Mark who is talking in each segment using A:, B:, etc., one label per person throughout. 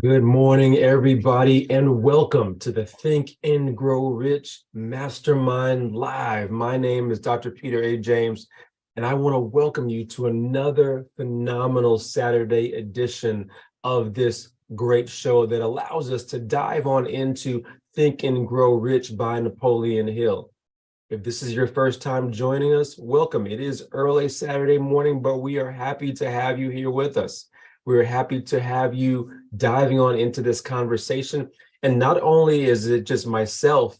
A: Good morning, everybody, and welcome to the Think and Grow Rich Mastermind Live. My name is Dr. Peter A. James, and I want to welcome you to another phenomenal Saturday edition of this great show that allows us to dive on into Think and Grow Rich by Napoleon Hill. If this is your first time joining us, welcome. It is early Saturday morning, but we are happy to have you here with us. We're happy to have you diving on into this conversation. And not only is it just myself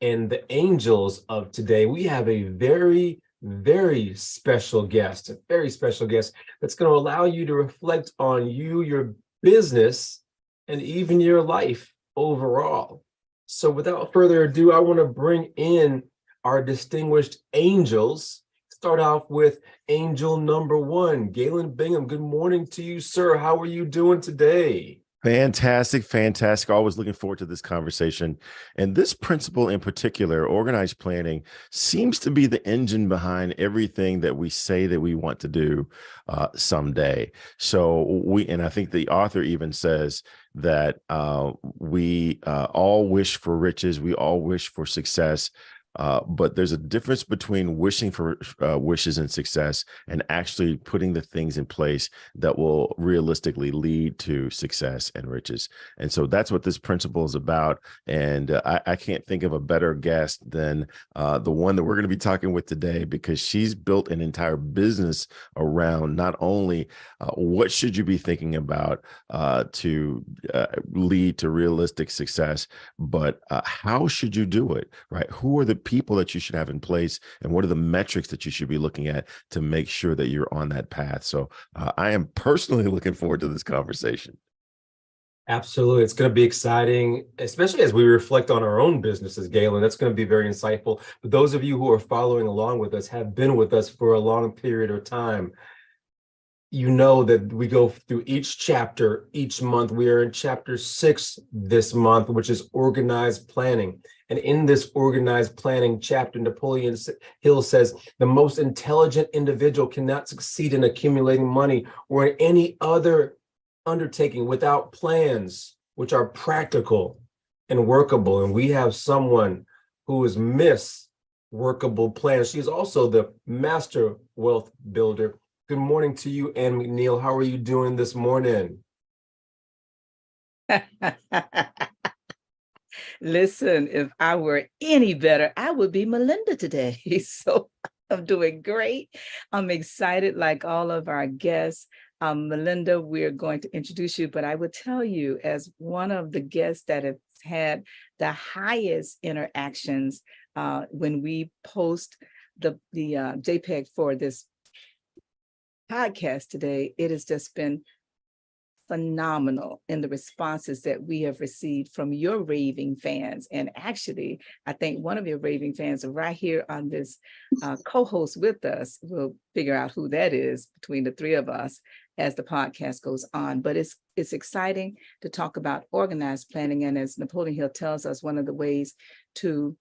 A: and the angels of today, we have a very, very special guest, that's going to allow you to reflect on you, your business, and even your life overall. So without further ado, I want to bring in our distinguished angels. Start off with angel number one, Galen Bingham. Good morning to you, sir. How are you doing today?
B: Fantastic. Always looking forward to this conversation. And this principle in particular, organized planning, seems to be the engine behind everything that we say that we want to do someday. And I think the author even says that we all wish for riches. We all wish for success. But there's a difference between wishing for wishes and success and actually putting the things in place that will realistically lead to success and riches. And so that's what this principle is about. And I can't think of a better guest than the one that we're going to be talking with today, because she's built an entire business around not only what should you be thinking about to lead to realistic success, but how should you do it, right? Who are the people that you should have in place, and what are the metrics that you should be looking at to make sure that you're on that path? So I am personally looking forward to this conversation.
A: Absolutely. It's going to be exciting, especially as we reflect on our own businesses, Galen. That's going to be very insightful. But those of you who are following along with us, have been with us for a long period of time, you know that we go through each chapter each month. We are in chapter 6 this month, which is organized planning. And in this organized planning chapter, Napoleon Hill says, the most intelligent individual cannot succeed in accumulating money or in any other undertaking without plans, which are practical and workable. And we have someone who is Miss Workable Plans. She's also the master wealth builder. Good morning to you, Ann McNeil. How are you doing this morning?
C: Listen, if I were any better, I would be Melinda today. So I'm doing great. I'm excited, like all of our guests. Melinda, we're going to introduce you, but I would tell you, as one of the guests that have had the highest interactions when we post the JPEG for this podcast today, it has just been phenomenal in the responses that we have received from your raving fans. And actually, I think one of your raving fans are right here on this co-host with us. We'll figure out who that is between the three of us as the podcast goes on. But it's exciting to talk about organized planning. And as Napoleon Hill tells us, one of the ways to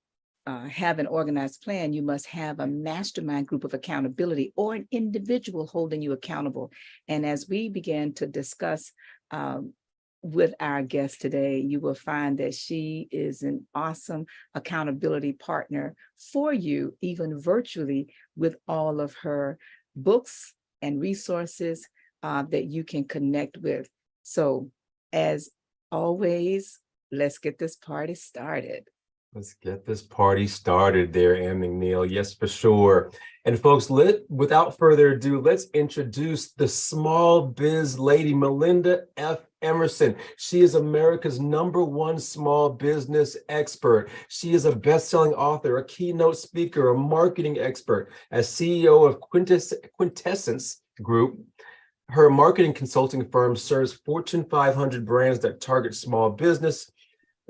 C: have an organized plan, you must have a mastermind group of accountability or an individual holding you accountable. And as we began to discuss with our guest today, you will find that she is an awesome accountability partner for you, even virtually, with all of her books and resources that you can connect with. So as always, let's get this party started.
A: Let's get this party started there, Ann McNeil. Yes, for sure. And folks, without further ado, let's introduce the small biz lady, Melinda F. Emerson. She is America's #1 small business expert. She is a best-selling author, a keynote speaker, a marketing expert. As CEO of Quintessence Group, her marketing consulting firm serves Fortune 500 brands that target small business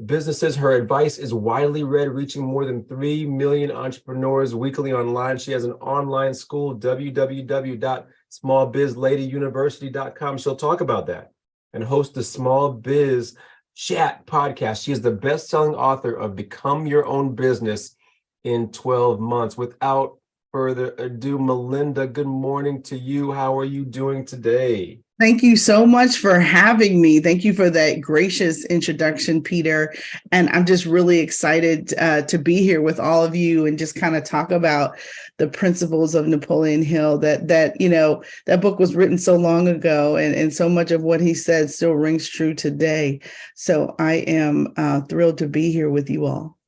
A: businesses. Her advice is widely read, reaching more than 3 million entrepreneurs weekly online. She has an online school, www.smallbizladyuniversity.com. She'll talk about that and host the Small Biz Chat podcast. She is the best-selling author of Become Your Own Business in 12 Months. Without further ado, Melinda, good morning to you. How are you doing today?
D: Thank you so much for having me. Thank you for that gracious introduction, Peter. And I'm just really excited to be here with all of you and just kind of talk about the principles of Napoleon Hill. That book was written so long ago, and so much of what he said still rings true today. So I am thrilled to be here with you all.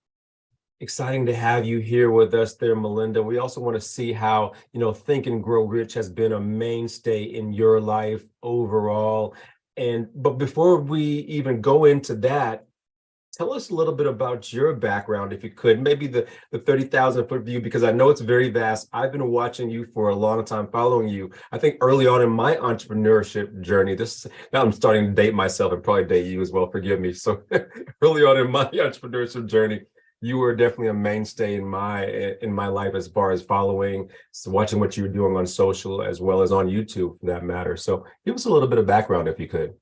A: Exciting to have you here with us there, Melinda. We also want to see how, Think and Grow Rich has been a mainstay in your life overall. But before we even go into that, tell us a little bit about your background, if you could, maybe the 30,000-foot view, because I know it's very vast. I've been watching you for a long time, following you. I think early on in my entrepreneurship journey, now I'm starting to date myself and probably date you as well, forgive me. So early on in my entrepreneurship journey, you were definitely a mainstay in my life as far as following, watching what you were doing on social as well as on YouTube for that matter. So give us a little bit of background if you could.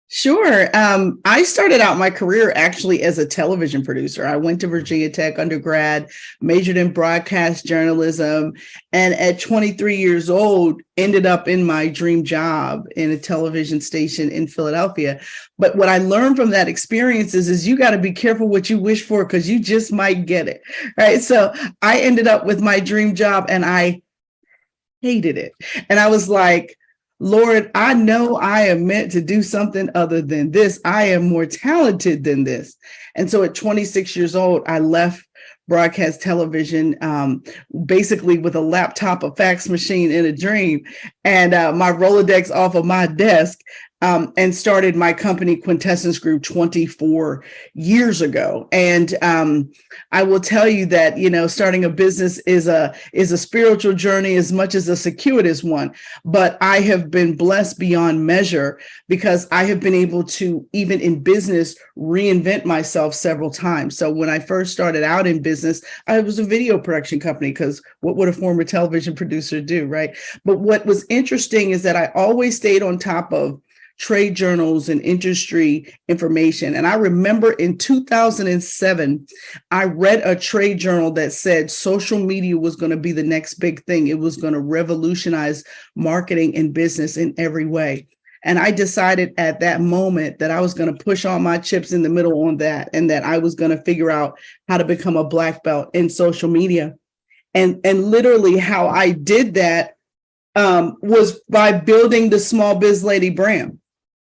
D: Sure. I started out my career actually as a television producer. I went to Virginia Tech undergrad, majored in broadcast journalism, and at 23 years old, ended up in my dream job in a television station in Philadelphia. But what I learned from that experience is you got to be careful what you wish for, because you just might get it. Right. So I ended up with my dream job and I hated it. And I was like, Lord, I know I am meant to do something other than this. I am more talented than this. And so at 26 years old, I left broadcast television, basically with a laptop, a fax machine, and a dream, and my Rolodex off of my desk, and started my company, Quintessence Group, 24 years ago. And I will tell you that, starting a business is a spiritual journey as much as a circuitous one. But I have been blessed beyond measure because I have been able to, even in business, reinvent myself several times. So when I first started out in business, I was a video production company, because what would a former television producer do, right? But what was interesting is that I always stayed on top of trade journals and industry information. And I remember in 2007, I read a trade journal that said social media was going to be the next big thing. It was going to revolutionize marketing and business in every way. And I decided at that moment that I was going to push all my chips in the middle on that, and that I was going to figure out how to become a black belt in social media. And literally how I did that was by building the SmallBizLady brand.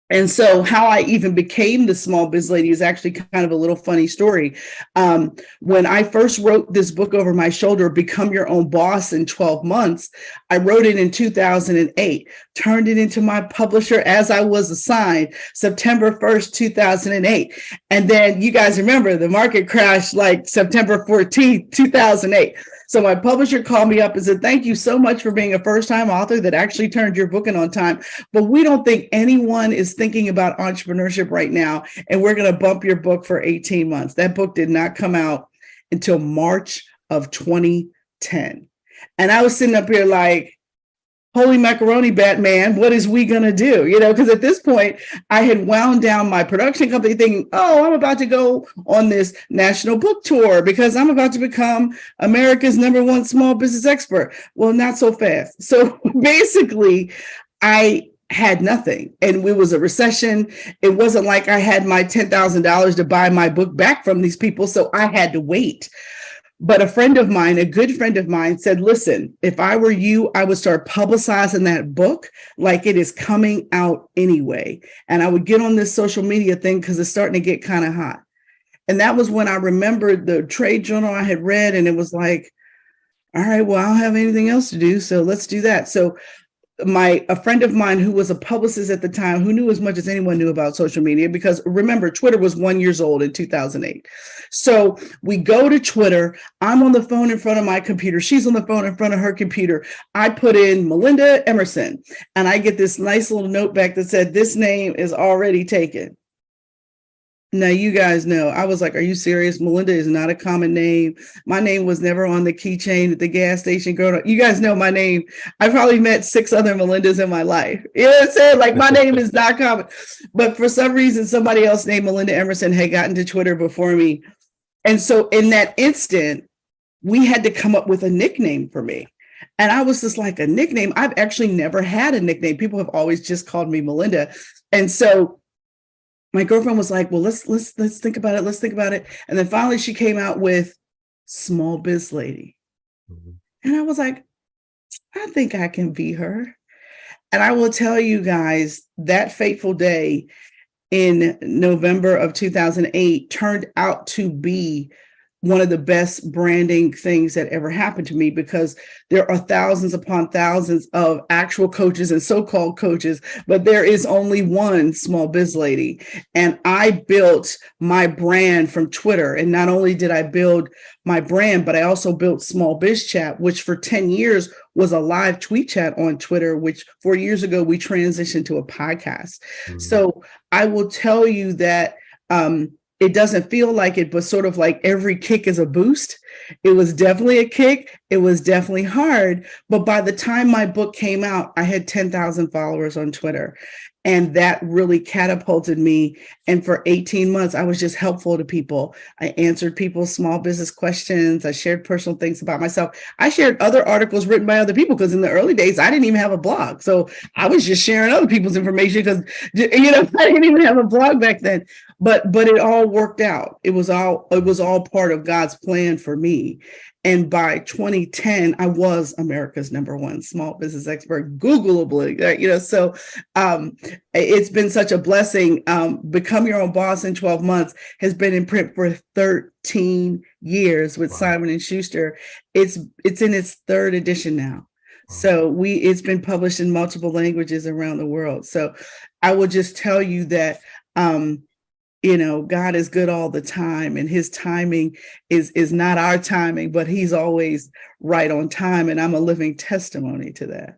D: And so how I even became the SmallBizLady is actually kind of a little funny story. When I first wrote this book over my shoulder, Become Your Own Boss in 12 Months, I wrote it in 2008, turned it into my publisher as I was assigned, September 1st, 2008. And then you guys remember the market crashed like September 14th, 2008. So my publisher called me up and said, thank you so much for being a first-time author that actually turned your book in on time. But we don't think anyone is thinking about entrepreneurship right now, and we're going to bump your book for 18 months. That book did not come out until March of 2010. And I was sitting up here like, holy macaroni, Batman, what is we going to do? Because at this point, I had wound down my production company thinking, oh, I'm about to go on this national book tour because I'm about to become America's #1 small business expert. Well, not so fast. So basically, I had nothing, and it was a recession. It wasn't like I had my $10,000 to buy my book back from these people, so I had to wait. But a friend of mine, a good friend of mine, said, listen, if I were you, I would start publicizing that book like it is coming out anyway. And I would get on this social media thing because it's starting to get kind of hot. And that was when I remembered the trade journal I had read, and it was like, all right, well, I don't have anything else to do, so let's do that. So a friend of mine who was a publicist at the time, who knew as much as anyone knew about social media, because remember, Twitter was 1 year old in 2008. So we go to Twitter. I'm on the phone in front of my computer. She's on the phone in front of her computer. I put in Melinda Emerson, and I get this nice little note back that said, this name is already taken. Now, you guys know, I was like, are you serious? Melinda is not a common name. My name was never on the keychain at the gas station. Girl, you guys know my name. I probably met 6 other Melindas in my life. You know what I'm saying? Like, my name is not common. But for some reason, somebody else named Melinda Emerson had gotten to Twitter before me. And so in that instant, we had to come up with a nickname for me. And I was just like, a nickname? I've actually never had a nickname. People have always just called me Melinda. And so my girlfriend was like, well, let's think about it. Let's think about it. And then finally she came out with SmallBizLady. Mm-hmm. And I was like, I think I can be her. And I will tell you guys, that fateful day in November of 2008 turned out to be one of the best branding things that ever happened to me, because there are thousands upon thousands of actual coaches and so-called coaches, but there is only one SmallBizLady. And I built my brand from Twitter. And not only did I build my brand, but I also built Small Biz Chat, which for 10 years was a live tweet chat on Twitter, which 4 years ago we transitioned to a podcast. Mm-hmm. So I will tell you that it doesn't feel like it, but sort of like every kick is a boost. It was definitely a kick. It was definitely hard. But by the time my book came out, I had 10,000 followers on Twitter. And that really catapulted me. And for 18 months, I was just helpful to people. I answered people's small business questions. I shared personal things about myself. I shared other articles written by other people, because in the early days, I didn't even have a blog. So I was just sharing other people's information because, I didn't even have a blog back then. But it all worked out. It was all part of God's plan for me. And by 2010, I was America's #1 small business expert, Googleably. So it's been such a blessing. Become Your Own Boss in 12 Months has been in print for 13 years with Simon & Schuster. It's in its 3rd edition now. So it's been published in multiple languages around the world. So I will just tell you that God is good all the time, and his timing is not our timing, but he's always right on time. And I'm a living testimony to that.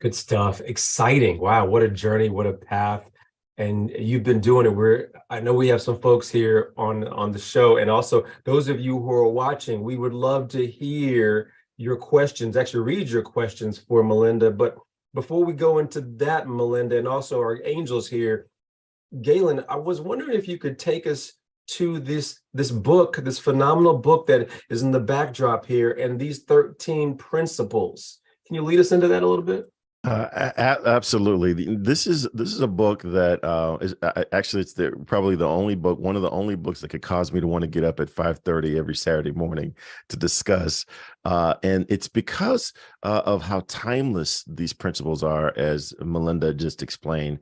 A: Good stuff. Exciting. Wow. What a journey. What a path. And you've been doing it. I know we have some folks here on the show, and also those of you who are watching, we would love to hear your questions, actually read your questions for Melinda. But before we go into that, Melinda, and also our angels here, Galen, I was wondering if you could take us to this book, this phenomenal book that is in the backdrop here, and these 13 principles. Can you lead us into that a little bit?
B: Absolutely. This is a book that is actually probably the only book, one of the only books that could cause me to want to get up at 5:30 every Saturday morning to discuss. And it's because of how timeless these principles are, as Melinda just explained.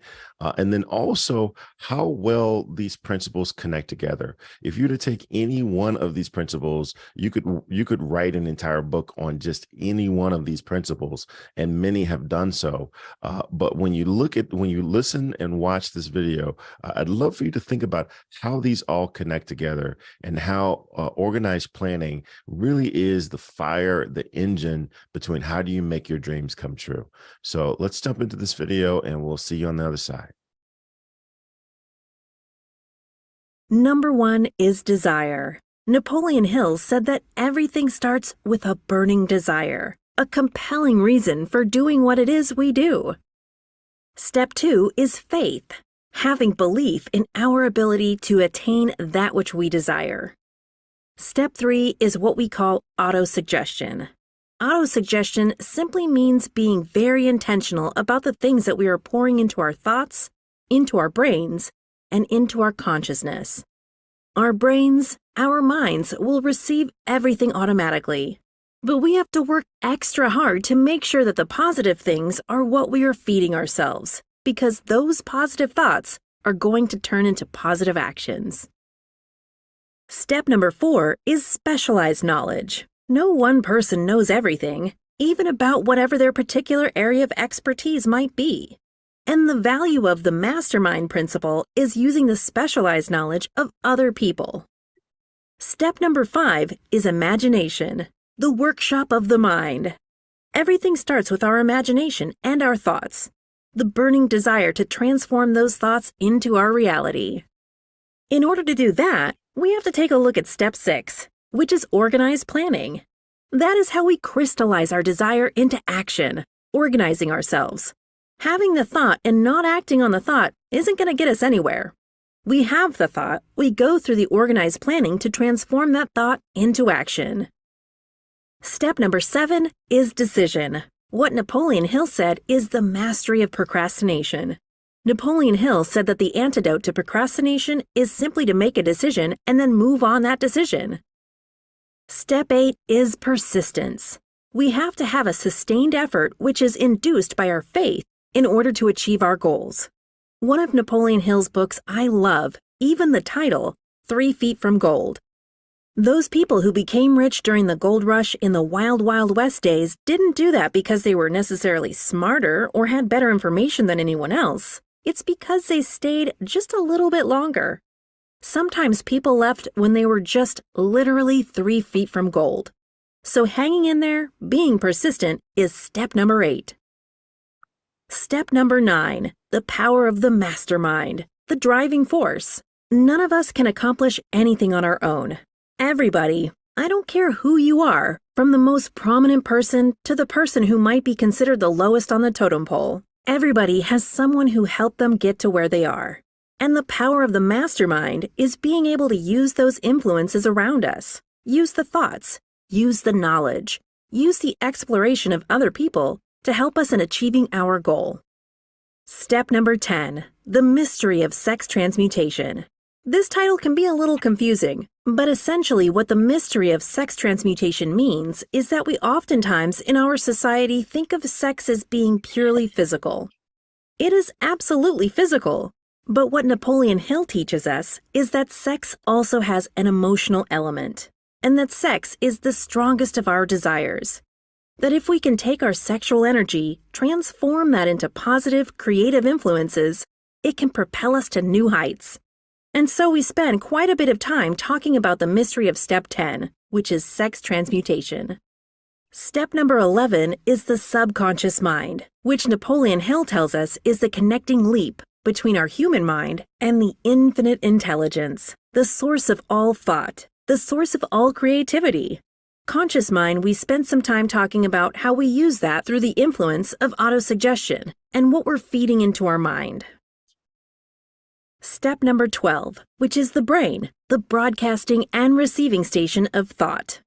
B: And then also how well these principles connect together. If you were to take any one of these principles, you could write an entire book on just any one of these principles, and many have done so. But when you listen and watch this video, I'd love for you to think about how these all connect together, and how organized planning really is the fire, the engine between how do you make your dreams come true. So let's jump into this video, and we'll see you on the other side.
E: Number 1 is desire. Napoleon Hill said that everything starts with a burning desire, a compelling reason for doing what it is we do. Step 2 is faith, having belief in our ability to attain that which we desire. Step 3 is what we call autosuggestion. Autosuggestion simply means being very intentional about the things that we are pouring into our thoughts, into our brains, and into our consciousness. Our brains, our minds will receive everything automatically, but we have to work extra hard to make sure that the positive things are what we are feeding ourselves, because those positive thoughts are going to turn into positive actions. Step number 4 is specialized knowledge. No one person knows everything, even about whatever their particular area of expertise might be. And the value of the mastermind principle is using the specialized knowledge of other people. Step number 5 is imagination, the workshop of the mind. Everything starts with our imagination and our thoughts, the burning desire to transform those thoughts into our reality. In order to do that, we have to take a look at step 6, which is organized planning. That is how we crystallize our desire into action, organizing ourselves. Having the thought and not acting on the thought isn't going to get us anywhere. We have the thought, we go through the organized planning to transform that thought into action. Step number 7 is decision. What Napoleon Hill said is the mastery of procrastination. Napoleon Hill said that the antidote to procrastination is simply to make a decision and then move on that decision. Step 8 is persistence. We have to have a sustained effort which is induced by our faith in order to achieve our goals. One of Napoleon Hill's books I love, even the title, 3 Feet from Gold. Those people who became rich during the gold rush in the wild, wild west days didn't do that because they were necessarily smarter or had better information than anyone else. It's because they stayed just a little bit longer. Sometimes people left when they were just literally 3 feet from gold. So hanging in there, being persistent, is step number 8. Step number 9, the power of the mastermind, the driving force. None of us can accomplish anything on our own. Everybody, I don't care who you are, from the most prominent person to the person who might be considered the lowest on the totem pole, everybody has someone who helped them get to where they are. And the power of the mastermind is being able to use those influences around us, use the thoughts, use the knowledge, use the exploration of other people to help us in achieving our goal. Step number 10, the mystery of sex transmutation. This title can be a little confusing, but essentially what the mystery of sex transmutation means is that we oftentimes in our society think of sex as being purely physical. It is absolutely physical, but what Napoleon Hill teaches us is that sex also has an emotional element, and that sex is the strongest of our desires. That if we can take our sexual energy, transform that into positive, creative influences, it can propel us to new heights. And so we spend quite a bit of time talking about the mystery of step 10, which is sex transmutation. Step number 11 is the subconscious mind, which Napoleon Hill tells us is the connecting leap between our human mind and the infinite intelligence, the source of all thought, the source of all creativity. Conscious mind, we spent some time talking about how we use that through the influence of autosuggestion and what we're feeding into our mind. Step number 12, which is the brain, the broadcasting and receiving station of thought.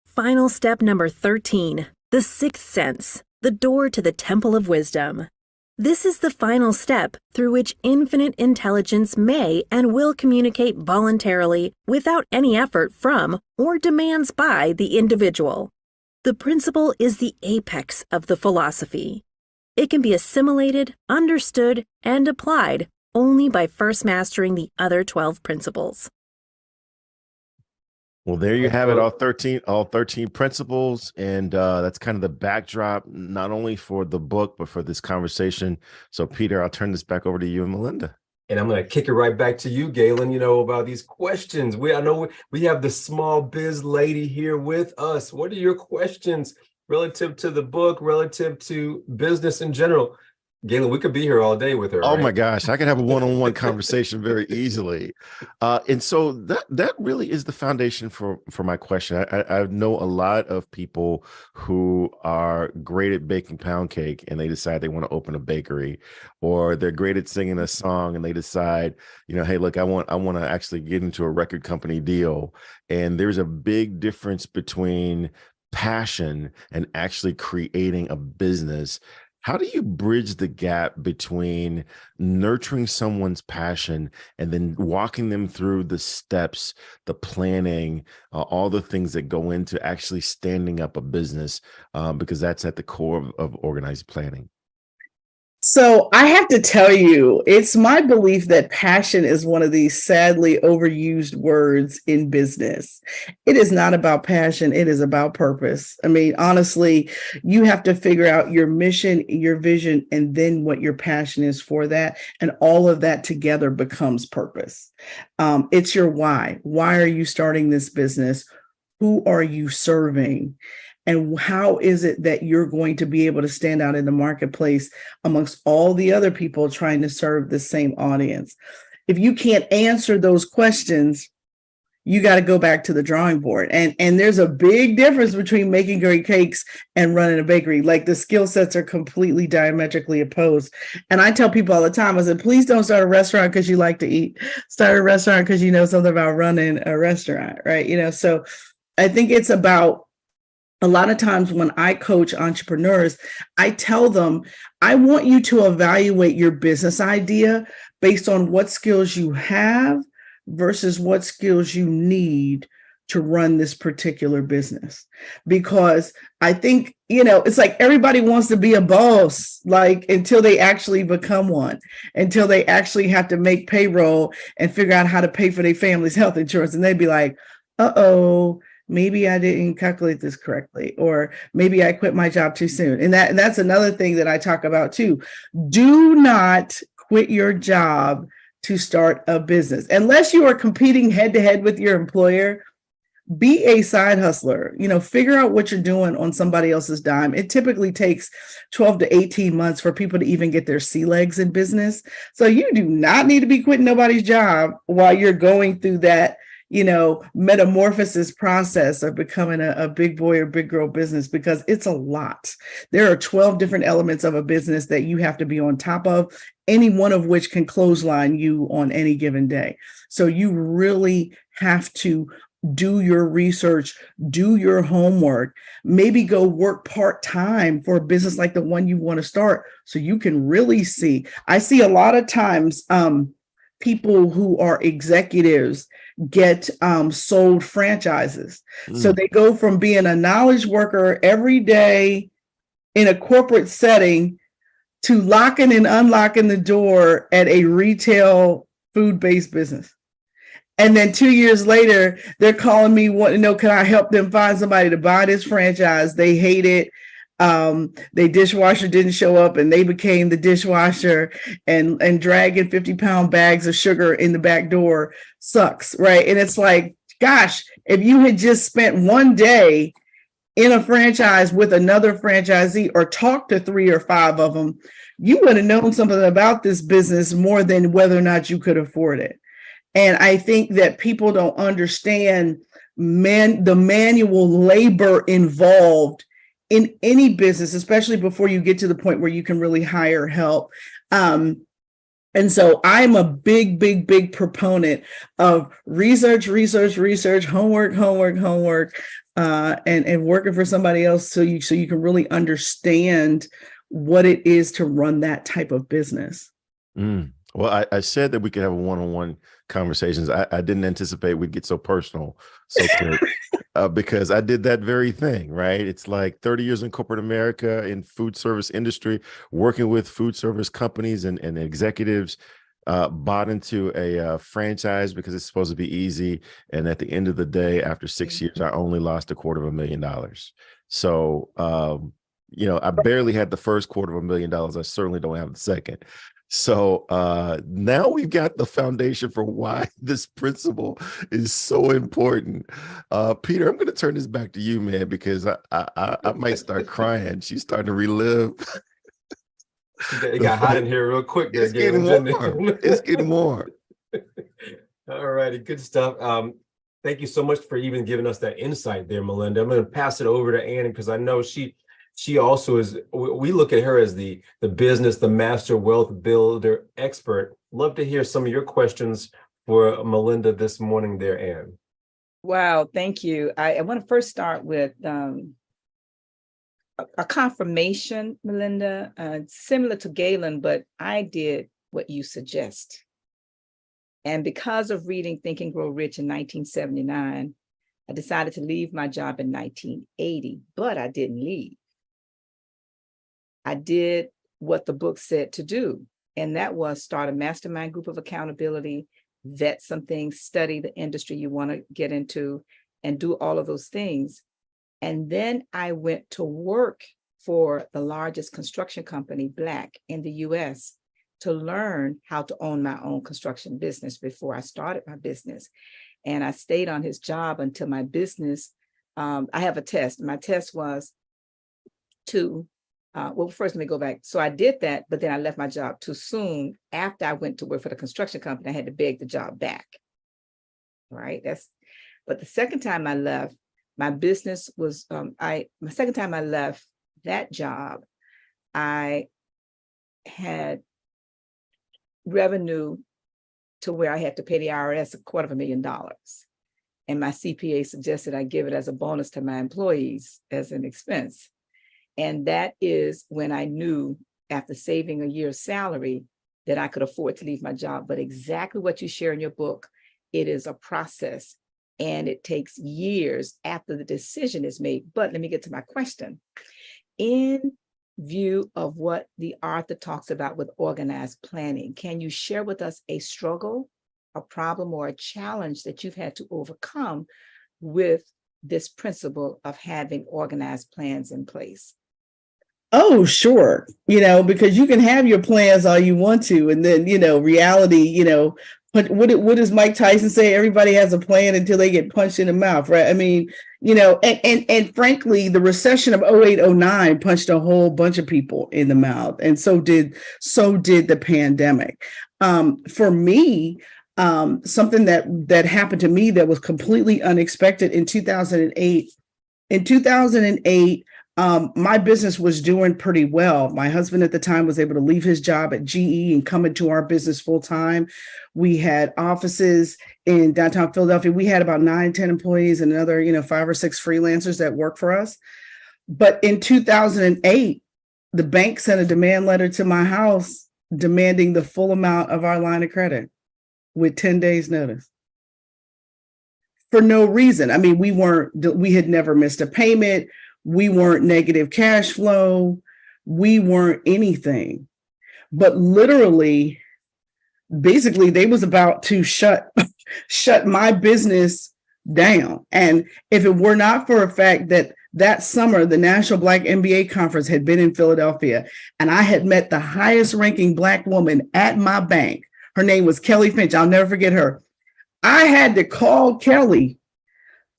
E: Final step number 13, the sixth sense, the door to the temple of wisdom. This is the final step through which infinite intelligence may and will communicate voluntarily without any effort from or demands by the individual. The principle is the apex of the philosophy. It can be assimilated, understood, and applied only by first mastering the other 12 principles.
B: Well, there you have it, all 13 principles. And that's kind of the backdrop, not only for the book, but for this conversation. So, Peter, I'll turn this back over to you and Melinda.
A: And I'm going to kick it right back to you, Galen, about these questions. I know we have the Small Biz Lady here with us. What are your questions relative to the book, relative to business in general? Galen, we could be here all day with her.
B: Oh,
A: right?
B: my gosh, I could have a one-on-one conversation very easily. And so that really is the foundation for my question. I know a lot of people who are great at baking pound cake and they decide they want to open a bakery, or they're great at singing a song and they decide, hey, look, I want to actually get into a record company deal. And there's a big difference between passion and actually creating a business. How do you bridge the gap between nurturing someone's passion and then walking them through the steps, the planning, all the things that go into actually standing up a business, because that's at the core of organized planning?
D: So I have to tell you, it's my belief that passion is one of these sadly overused words in business. It is not about passion. It is about purpose. I mean, honestly, you have to figure out your mission, your vision, and then what your passion is for that. And all of that together becomes purpose. It's your why. Why are you starting this business? Who are you serving? And how is it that you're going to be able to stand out in the marketplace amongst all the other people trying to serve the same audience? if you can't answer those questions, you got to go back to the drawing board. And there's a big difference between making great cakes and running a bakery. Like the skill sets are completely diametrically opposed. And I tell people all the time, I said, please don't start a restaurant because you like to eat. Start a restaurant because you know something about running a restaurant, right? You know, so I think it's about, a lot of times when I coach entrepreneurs, I tell them, I want you to evaluate your business idea based on what skills you have versus what skills you need to run this particular business. Because I think, you know, it's like everybody wants to be a boss, like until they actually become one, until they actually have to make payroll and figure out how to pay for their family's health insurance. And they'd be like, uh-oh, maybe I didn't calculate this correctly, or maybe I quit my job too soon. And that's another thing that I talk about too. Do not quit your job to start a business. Unless you are competing head to head with your employer, be a side hustler. You know, figure out what you're doing on somebody else's dime. It typically takes 12 to 18 months for people to even get their sea legs in business. So you do not need to be quitting nobody's job while you're going through that, you know, metamorphosis process of becoming a big boy or big girl business, because it's a lot. There are 12 different elements of a business that you have to be on top of, any one of which can clothesline you on any given day. So you really have to do your research, do your homework, maybe go work part-time for a business like the one you want to start so you can really see. I see a lot of times people who are executives get sold franchises. So they go from being a knowledge worker every day in a corporate setting to locking and unlocking the door at a retail food-based business. And then 2 years later, they're calling me, wanting to know, can I help them find somebody to buy this franchise? They hate it. Their dishwasher didn't show up and they became the dishwasher, and dragging 50-pound bags of sugar in the back door sucks, right? And it's like, gosh, if you had just spent one day in a franchise with another franchisee or talked to 3 or 5 of them, you would have known something about this business more than whether or not you could afford it. And I think that people don't understand the manual labor involved in any business, especially before you get to the point where you can really hire help. And so I'm a big proponent of research, homework, and working for somebody else so you can really understand what it is to run that type of business.
B: Well, I said that we could have a one-on-one conversations. I didn't anticipate we'd get so personal so quick. Because I did that very thing, right? It's like 30 years in corporate America in food service industry, working with food service companies and executives, bought into a franchise because it's supposed to be easy. And at the end of the day, after 6 years, I only lost $250,000. So, you know, I barely had the first $250,000. I certainly don't have the second. So now we've got the foundation for why this principle is so important. Peter, I'm going to turn this back to you, man, because I might start crying. She's starting to relive.
A: It got hot in here real quick.
B: It's getting warm. It's getting warm.
A: All righty, good stuff. Thank you so much for even giving us that insight there, Melinda. I'm going to pass it over to Annie because I know she also is, we look at her as the business, the master wealth builder expert. Love to hear some of your questions for Melinda this morning there, Anne.
C: Wow, thank you. I want to first start with a confirmation, Melinda, similar to Galen, but I did what you suggest. And because of reading Think and Grow Rich in 1979, I decided to leave my job in 1980, but I didn't leave. I did what the book said to do, and that was start a mastermind group of accountability, vet some things, study the industry you want to get into, and do all of those things. And then I went to work for the largest construction company, Black, in the US, to learn how to own my own construction business before I started my business. And I stayed on his job until my business, I have a test. My test was to Well, first, let me go back. So I did that, but then I left my job too soon. After I went to work for the construction company, I had to beg the job back. Right. But the second time I left, my business was, my second time I left that job, I had revenue to where I had to pay the IRS $250,000. And my CPA suggested I give it as a bonus to my employees as an expense. And that is when I knew, after saving a year's salary, that I could afford to leave my job. But exactly what you share in your book, it is a process, and it takes years after the decision is made. But let me get to my question. In view of what the author talks about with organized planning, can you share with us a struggle, a problem, or a challenge that you've had to overcome with this principle of having organized plans in place?
D: Oh, sure. Because you can have your plans all you want to, and then, reality, but what does Mike Tyson say? Everybody has a plan until they get punched in the mouth, right? I mean, and frankly, the recession of 08-09 punched a whole bunch of people in the mouth. And so did the pandemic. For me, something that happened to me that was completely unexpected in 2008. In 2008, my business was doing pretty well. My husband at the time was able to leave his job at GE and come into our business full time. We had offices in downtown Philadelphia. We had about 9, 10 employees and another, 5 or 6 freelancers that work for us. But in 2008, the bank sent a demand letter to my house demanding the full amount of our line of credit with 10 days notice. For no reason. I mean, we had never missed a payment. We weren't negative cash flow. We weren't anything. But literally, basically, they was about to shut my business down. And if it were not for a fact that summer, the National Black MBA Conference had been in Philadelphia, and I had met the highest ranking Black woman at my bank. Her name was Kelly Finch. I'll never forget her. I had to call Kelly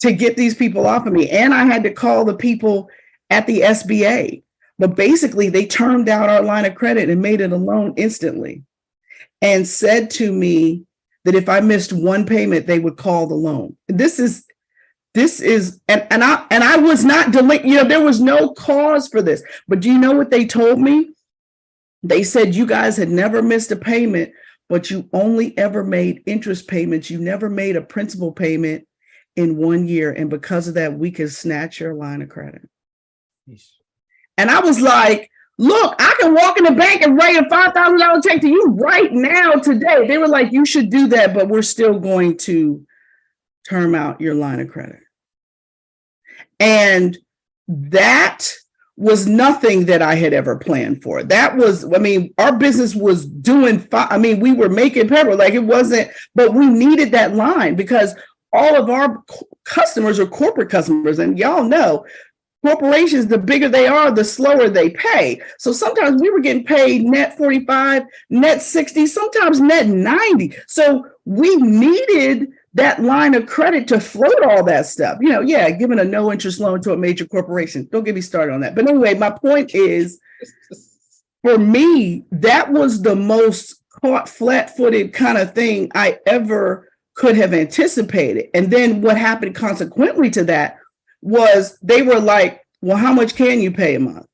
D: to get these people off of me. And I had to call the people at the SBA. But basically, they termed out our line of credit and made it a loan instantly, and said to me that if I missed one payment, they would call the loan. This is, and I was not delinquent. There was no cause for this. But do you know what they told me? They said, you guys had never missed a payment, but you only ever made interest payments. You never made a principal payment in 1 year. And because of that, we could snatch your line of credit. And I was like, look, I can walk in the bank and write a $5,000 check to you right now today. They were like, you should do that, but we're still going to term out your line of credit. And that was nothing that I had ever planned for. That was, our business was doing fine. We were making payroll, like it wasn't, but we needed that line because all of our customers are corporate customers. And y'all know, corporations, the bigger they are, the slower they pay. So sometimes we were getting paid net 45, net 60, sometimes net 90. So we needed that line of credit to float all that stuff. Giving a no interest loan to a major corporation. Don't get me started on that. But anyway, my point is, for me, that was the most caught flat-footed kind of thing I ever could have anticipated. And then what happened consequently to that was they were like, well, how much can you pay a month?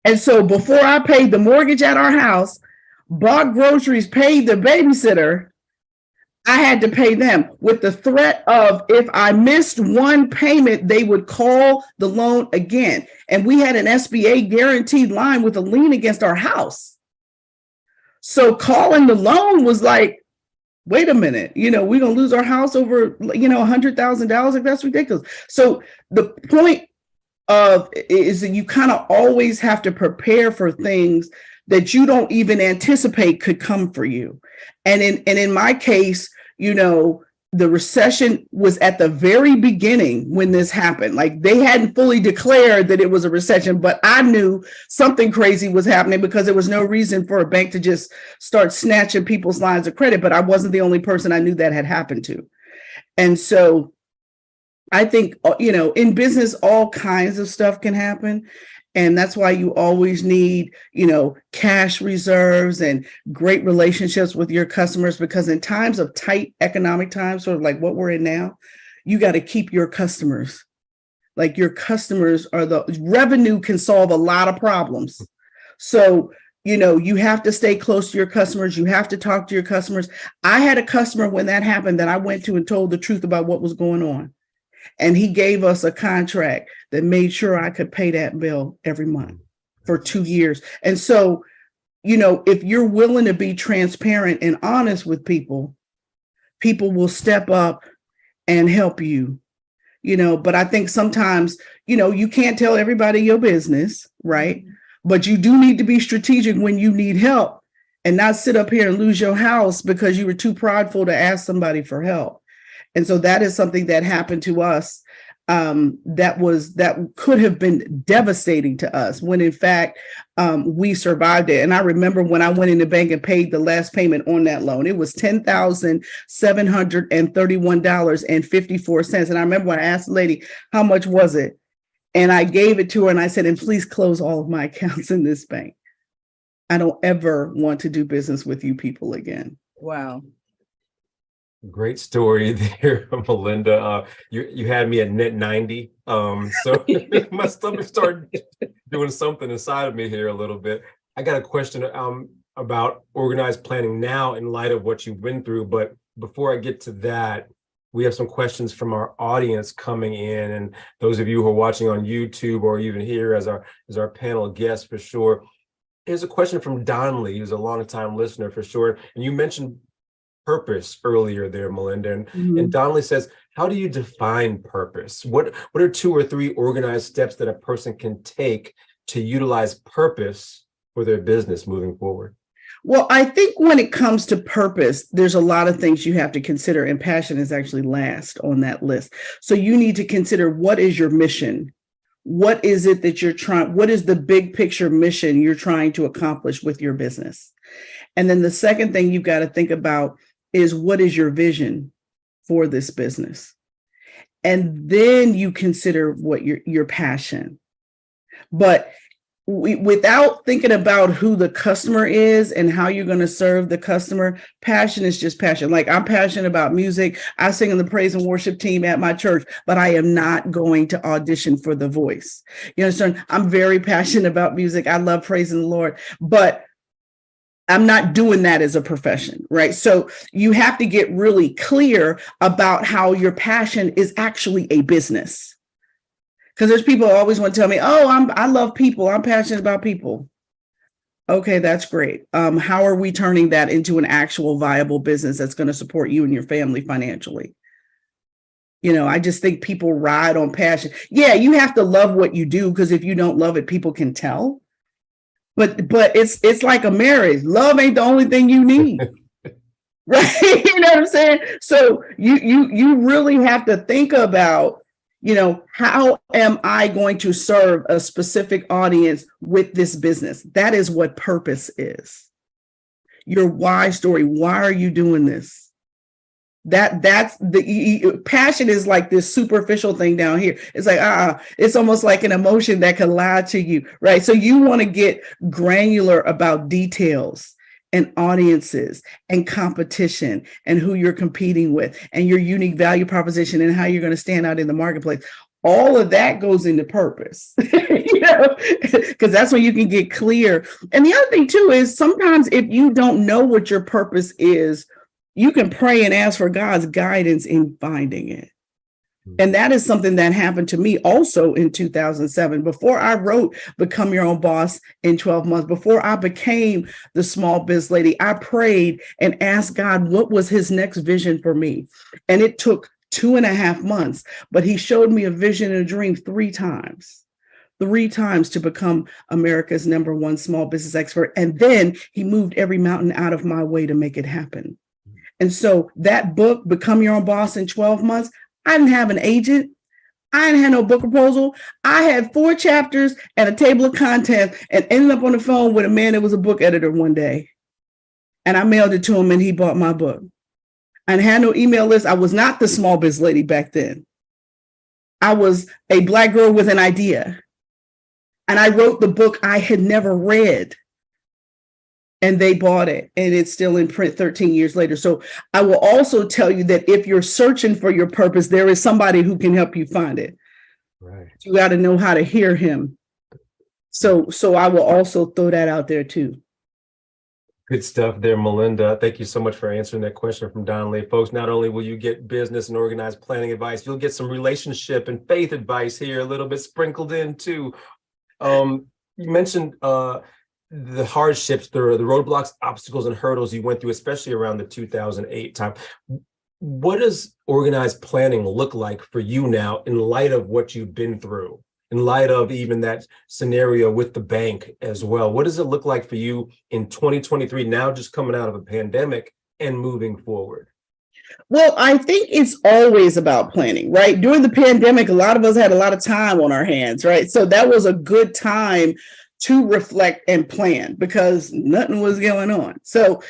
D: And so before I paid the mortgage at our house, bought groceries, paid the babysitter, I had to pay them with the threat of if I missed one payment, they would call the loan again. And we had an SBA guaranteed line with a lien against our house. So calling the loan was like, wait a minute, we're going to lose our house over, $100,000. Like, that's ridiculous. So the point is that you kind of always have to prepare for things that you don't even anticipate could come for you. And in my case, the recession was at the very beginning when this happened. Like, they hadn't fully declared that it was a recession, but I knew something crazy was happening because there was no reason for a bank to just start snatching people's lines of credit. But I wasn't the only person I knew that had happened to. And so I think, in business, all kinds of stuff can happen. And that's why you always need, cash reserves and great relationships with your customers, because in times of tight economic times, sort of like what we're in now, you got to keep your customers. Like your customers are the revenue can solve a lot of problems. So, you have to stay close to your customers. You have to talk to your customers. I had a customer when that happened that I went to and told the truth about what was going on. And he gave us a contract that made sure I could pay that bill every month for 2 years. And so, if you're willing to be transparent and honest with people, people will step up and help you, but I think sometimes, you can't tell everybody your business, right? But you do need to be strategic when you need help and not sit up here and lose your house because you were too prideful to ask somebody for help. And so that is something that happened to us that could have been devastating to us when in fact we survived it. And I remember when I went in the bank and paid the last payment on that loan, it was $10,731.54. And I remember when I asked the lady, how much was it? And I gave it to her and I said, and please close all of my accounts in this bank. I don't ever want to do business with you people again.
C: Wow.
A: Great story there, Melinda. You had me at net 90. So my stomach started doing something inside of me here a little bit. I got a question about organized planning now in light of what you've been through. But before I get to that, we have some questions from our audience coming in, and those of you who are watching on YouTube or even here as our panel guests for sure. Here's a question from Don Lee, who's a long-time listener for sure. And you mentioned purpose earlier there, Melinda, and Donnelly says, how do you define purpose? What are 2 or 3 organized steps that a person can take to utilize purpose for their business moving forward?
D: Well, I think when it comes to purpose, there's a lot of things you have to consider, and passion is actually last on that list. So you need to consider, what is your mission? What is it that what is the big picture mission you're trying to accomplish with your business? And then the second thing you've got to think about is, what is your vision for this business? And then you consider what your passion. But without thinking about who the customer is and how you're going to serve the customer, passion is just passion. Like, I'm passionate about music. I sing in the praise and worship team at my church, but I am not going to audition for The Voice. You understand? I'm very passionate about music. I love praising the Lord, but I'm not doing that as a profession, right? So you have to get really clear about how your passion is actually a business. Because there's people who always want to tell me, oh, I love people. I'm passionate about people. Okay, that's great. How are we turning that into an actual viable business that's going to support you and your family financially? I just think people ride on passion. Yeah, you have to love what you do, because if you don't love it, people can tell. But it's like a marriage. Love ain't the only thing you need. Right? You know what I'm saying? So you really have to think about, how am I going to serve a specific audience with this business? That is what purpose is. Your why story. Why are you doing this? That's the passion is like this superficial thing down here. It's like, it's almost like an emotion that can lie to you, right? So you want to get granular about details and audiences and competition and who you're competing with and your unique value proposition and how you're going to stand out in the marketplace. All of that goes into purpose, because that's when you can get clear. And the other thing too is, sometimes if you don't know what your purpose is, you can pray and ask for God's guidance in finding it. And that is something that happened to me also in 2007. Before I wrote Become Your Own Boss in 12 Months, before I became the Small Biz Lady, I prayed and asked God what was his next vision for me. And it took 2.5 months, but he showed me a vision and a dream 3 times to become America's #1 small business expert. And then he moved every mountain out of my way to make it happen. And so that book, Become Your Own Boss in 12 Months, I didn't have an agent. I didn't have no book proposal. I had 4 chapters and a table of contents, and ended up on the phone with a man that was a book editor one day. And I mailed it to him and he bought my book. I had no email list. I was not the Small Biz Lady back then. I was a Black girl with an idea. And I wrote the book I had never read. And they bought it, and it's still in print 13 years later. So I will also tell you that if you're searching for your purpose, there is somebody who can help you find it.
A: Right.
D: You got to know how to hear him. So I will also throw that out there too.
A: Good stuff there, Melinda. Thank you so much for answering that question from Don Lee. Folks, not only will you get business and organized planning advice, you'll get some relationship and faith advice here, a little bit sprinkled in too. You mentioned the hardships, the roadblocks, obstacles, and hurdles you went through, especially around the 2008 time. What does organized planning look like for you now in light of what you've been through, in light of even that scenario with the bank as well? What does it look like for you in 2023, now just coming out of a pandemic and moving forward?
D: Well, I think it's always about planning, right? During the pandemic, a lot of us had a lot of time on our hands, right? So that was a good time to reflect and plan because nothing was going on. So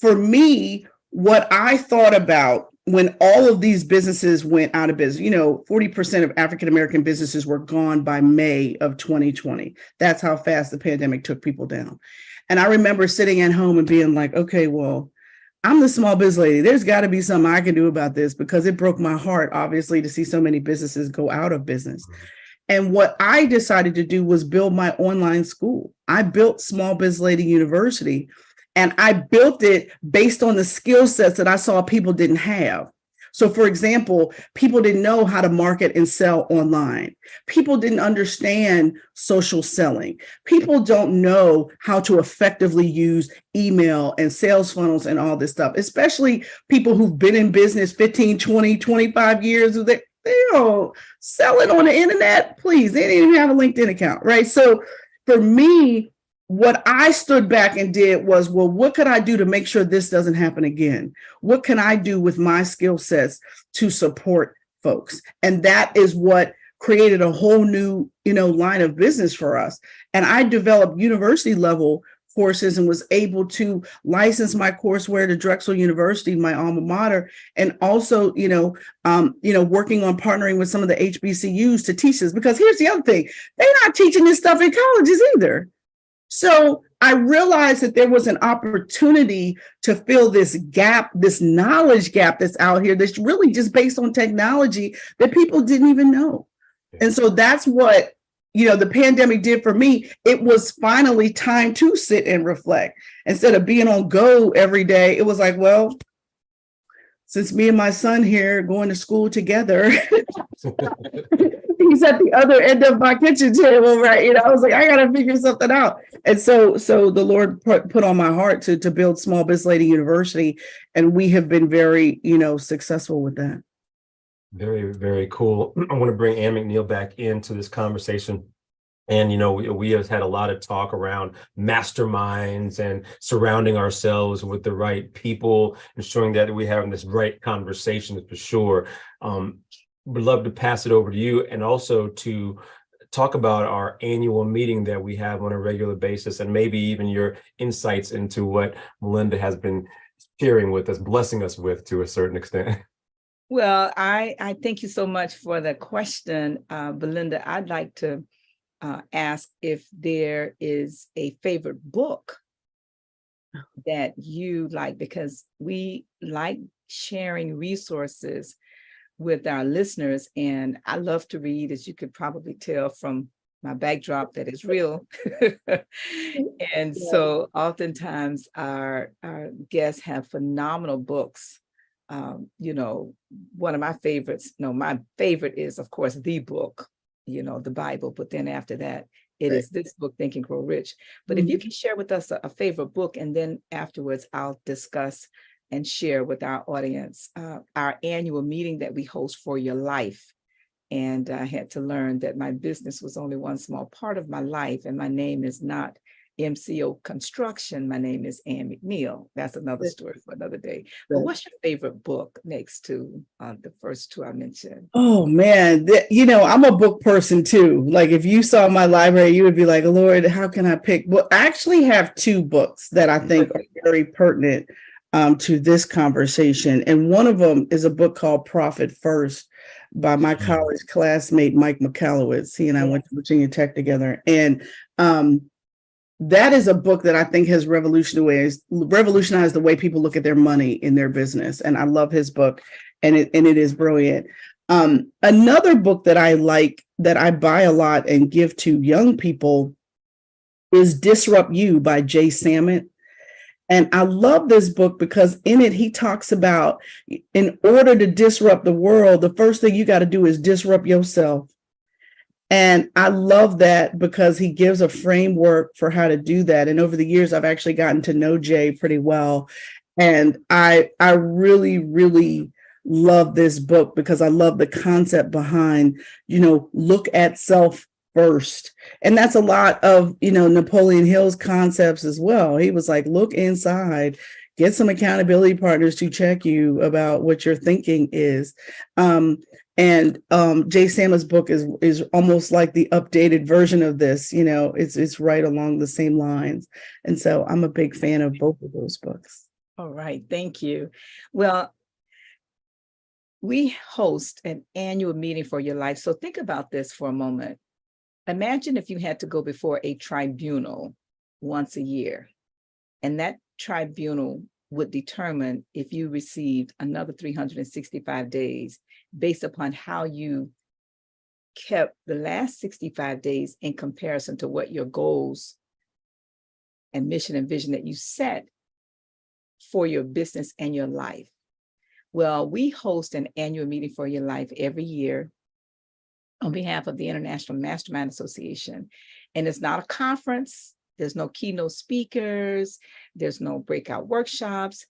D: for me, what I thought about when all of these businesses went out of business, 40% of African-American businesses were gone by May of 2020. That's how fast the pandemic took people down. And I remember sitting at home and being like, okay, well, I'm the small biz lady. There's got to be something I can do about this because it broke my heart, obviously, to see so many businesses go out of business. And what I decided to do was build my online school. I built SmallBizLady University, and I built it based on the skill sets that I saw people didn't have. So, for example, people didn't know how to market and sell online. People didn't understand social selling. People don't know how to effectively use email and sales funnels and all this stuff, especially people who've been in business 15, 20, 25 years. Selling on the internet, please. They didn't even have a LinkedIn account, right? So for me, what I stood back and did was, well, what could I do to make sure this doesn't happen again? What can I do with my skill sets to support folks? And that is what created a whole new, line of business for us. And I developed university level courses and was able to license my courseware to Drexel University, my alma mater, and also, working on partnering with some of the HBCUs to teach this. Because here's the other thing, they're not teaching this stuff in colleges either. So I realized that there was an opportunity to fill this gap, this knowledge gap that's out here that's really just based on technology that people didn't even know. And so that's what the pandemic did for me. It was finally time to sit and reflect. Instead of being on go every day, it was like, well, since me and my son here going to school together, he's at the other end of my kitchen table, right? I was like, I got to figure something out. And so the Lord put on my heart to build SmallBizLady University. And we have been very, successful with that.
A: Very, very cool. I want to bring Ann McNeil back into this conversation. And, we have had a lot of talk around masterminds and surrounding ourselves with the right people, ensuring that we're having this right conversation for sure. Would love to pass it over to you and also to talk about our annual meeting that we have on a regular basis and maybe even your insights into what Melinda has been sharing with us, blessing us with to a certain extent.
C: Well, I thank you so much for the question, Belinda. I'd like to ask if there is a favorite book that you like, because we like sharing resources with our listeners. And I love to read, as you could probably tell from my backdrop, that is real. And so oftentimes our guests have phenomenal books. One of my favorites, my favorite is, of course, the book, the Bible. But then after that, it is this book, Think and Grow Rich. But if you can share with us a favorite book, and then afterwards I'll discuss and share with our audience our annual meeting that we host for your life. And I had to learn that my business was only one small part of my life, and my name is not MCO Construction. My name is Ann McNeil. That's another story for another day. But what's your favorite book next to the first two I mentioned?
D: Oh, man. I'm a book person, too. Like if you saw my library, you would be like, Lord, how can I pick? Well, I actually have two books that I think are very pertinent to this conversation. And one of them is a book called Profit First by my college classmate, Mike McAllowitz. He and I went to Virginia Tech together. And that is a book that I think has revolutionized the way people look at their money in their business. And I love his book, and it is brilliant. Another book that I like, that I buy a lot and give to young people, is Disrupt You by Jay Samit. And I love this book because in it, he talks about, in order to disrupt the world, the first thing you got to do is disrupt yourself. And I love that because he gives a framework for how to do that. And over the years, I've actually gotten to know Jay pretty well. And I really, really love this book because I love the concept behind, look at self first. And that's a lot of, Napoleon Hill's concepts as well. He was like, look inside, get some accountability partners to check you about what your thinking is. And Jay Samit's book is almost like the updated version of this. It's right along the same lines. And so I'm a big fan of both of those books.
C: All right. Thank you. Well, we host an annual meeting for your life. So think about this for a moment. Imagine if you had to go before a tribunal once a year, and that tribunal would determine if you received another 365 days based upon how you kept the last 65 days in comparison to what your goals and mission and vision that you set for your business and your life. Well, we host an annual meeting for your life every year on behalf of the International Mastermind Association. And it's not a conference. There's no keynote speakers. There's no breakout workshops.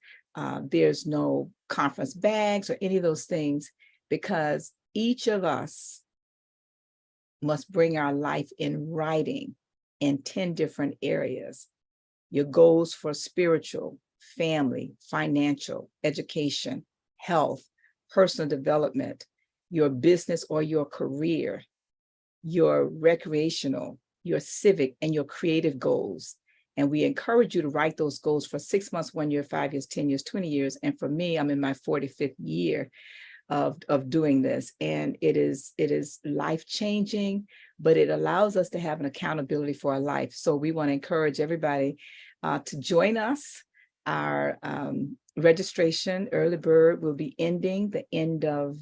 C: There's no conference bags or any of those things, because each of us must bring our life in writing in 10 different areas. Your goals for spiritual, family, financial, education, health, personal development, your business or your career, your recreational, your civic, and your creative goals. And we encourage you to write those goals for 6 months, 1 year, 5 years, 10 years, 20 years. And for me, I'm in my 45th year of doing this. And it is life-changing, but it allows us to have an accountability for our life. So we want to encourage everybody to join us. Our registration early bird will be ending the end of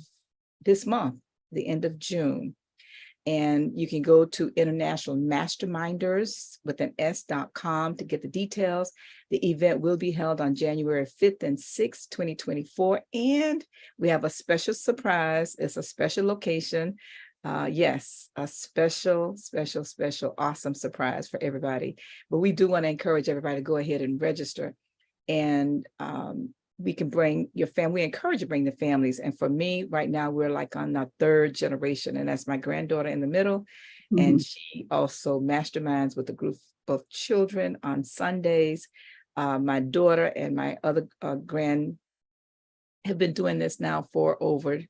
C: this month, the end of June. And you can go to International Masterminders with an S.com to get the details. The event will be held on January 5th and 6th, 2024. And we have a special surprise. It's a special location. Yes, a special, awesome surprise for everybody. But we do want to encourage everybody to go ahead and register. And we can bring your family. We encourage you to bring the families. And for me, right now, we're like on our third generation, and that's my granddaughter in the middle. Mm-hmm. And she also masterminds with a group of children on Sundays. My daughter and my other grand have been doing this now for over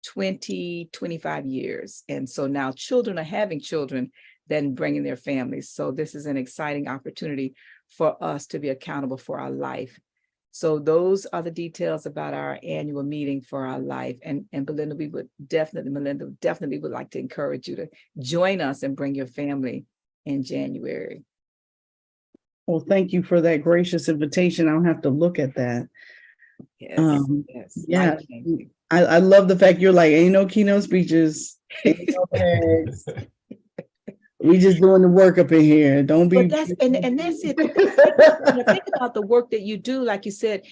C: 25 years. And so now children are having children, then bringing their families. So this is an exciting opportunity for us to be accountable for our life. So those are the details about our annual meeting for our life. And Melinda would definitely would like to encourage you to join us and bring your family in January.
D: Well, thank you for that gracious invitation. I'll have to look at that.
C: Yes.
D: Yeah. I love the fact you're like, ain't no keynote speeches. Ain't no bags. We just doing the work up in here. Don't be.
C: But that's it. Think about the work that you do. Like you said,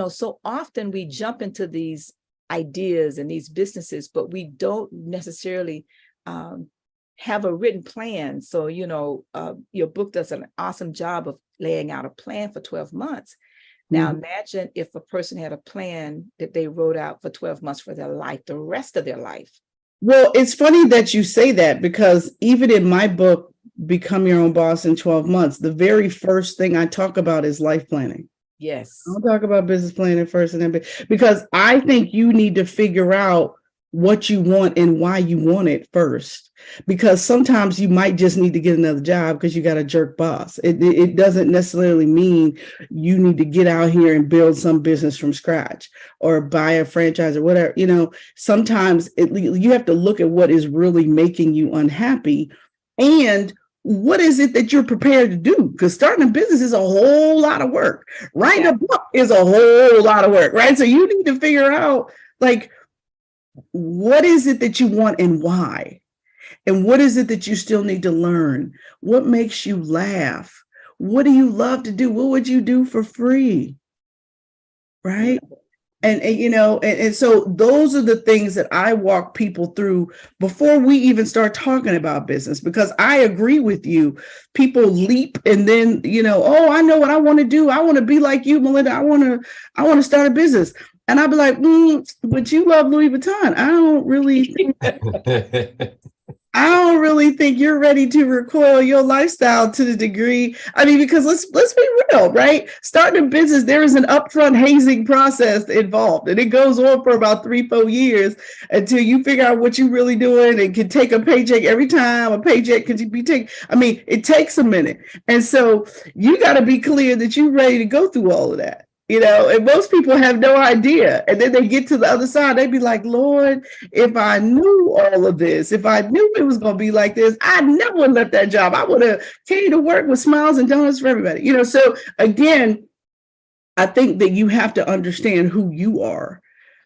C: so often we jump into these ideas and these businesses, but we don't necessarily have a written plan. So, your book does an awesome job of laying out a plan for 12 months. Now, imagine if a person had a plan that they wrote out for 12 months for their life, the rest of their life.
D: Well, it's funny that you say that, because even in my book, Become Your Own Boss in 12 Months, the very first thing I talk about is life planning.
C: Yes.
D: I'll talk about business planning first, and then because I think you need to figure out what you want and why you want it first. Because sometimes you might just need to get another job because you got a jerk boss. It doesn't necessarily mean you need to get out here and build some business from scratch or buy a franchise or whatever. Sometimes you have to look at what is really making you unhappy and what is it that you're prepared to do? Because starting a business is a whole lot of work. Writing a book is a whole lot of work, right? So you need to figure out, like, what is it that you want and why? And what is it that you still need to learn? What makes you laugh? What do you love to do? What would you do for free? Right? And so those are the things that I walk people through before we even start talking about business, because I agree with you. People leap and then, oh, I know what I want to do. I want to be like you, Melinda. I want to start a business. And I'd be like, but you love Louis Vuitton. I don't really think you're ready to recoil your lifestyle to the degree. I mean, because let's be real, right? Starting a business, there is an upfront hazing process involved, and it goes on for about 3-4 years until you figure out what you're really doing and can take a paycheck every time. A paycheck can be taken. I mean, it takes a minute, and so you got to be clear that you're ready to go through all of that. And most people have no idea. And then they get to the other side, they'd be like, Lord, if I knew all of this, if I knew it was going to be like this, I never would have left that job. I would have came to work with smiles and donuts for everybody. So again, I think that you have to understand who you are,